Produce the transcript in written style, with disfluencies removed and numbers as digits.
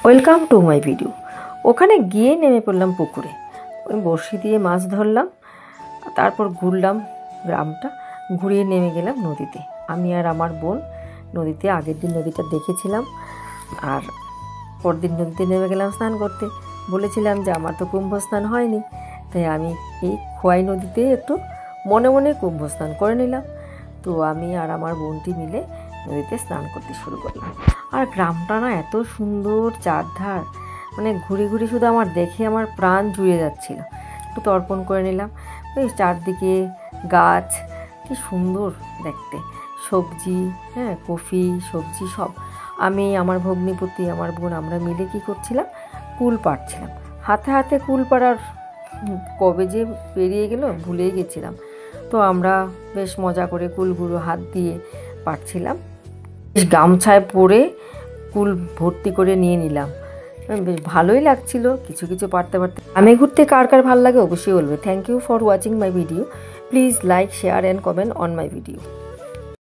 Welcome to my video. ওখানে গিয়ে নেমে পড়লাম পুকুরে, ওই বড়শি দিয়ে মাছ ধরলাম, তারপর ঘুরলাম গ্রামটা, ঘুরিয়ে নেমে গেলাম নদীতে। আমি আর আমার বোন নদীতে আগের দিন নদীটা দেখেছিলাম, আর পরদিন নদীতে নেমে গেলাম স্নান করতে। বলেছিলাম যে আমার তো কুম্ভ স্নান হয়নি, তাই আমি এই খোয়াই নদীতে একটু মনে মনে কুম্ভ স্নান করে নিলাম। তো আমি আর আমার বোনটি মিলে নদীতে স্নান করতে শুরু করলাম। আর গ্রামটা না এত সুন্দর, চারধার মানে ঘুরে ঘুরে শুধু আমার দেখে আমার প্রাণ জুড়ে যাচ্ছিল। একটু তর্পণ করে নিলাম। ওই চারদিকে গাছ, কি সুন্দর দেখতে, সবজি, কফি সবজি সব। আমি, আমার ভগ্নিপতি, আমার বোন, আমরা মিলে কি করছিলাম, কুল পাড়ছিলাম। হাতে হাতে কুল পাড়ার কবে যে পেরিয়ে গেল ভুলেই গেছিলাম। তো আমরা বেশ মজা করে কুলগুলো হাত দিয়ে পাড়ছিলাম। বেশ গামছায় পরে কুল ভর্তি করে নিয়ে নিলাম। বেশ ভালোই লাগছিল কিছু কিছু পারতে পারতে। আমি ঘুরতে কার কার ভালো লাগে অবশ্যই বলবে। Thank you for watching my video. Please like, share and comment on my video.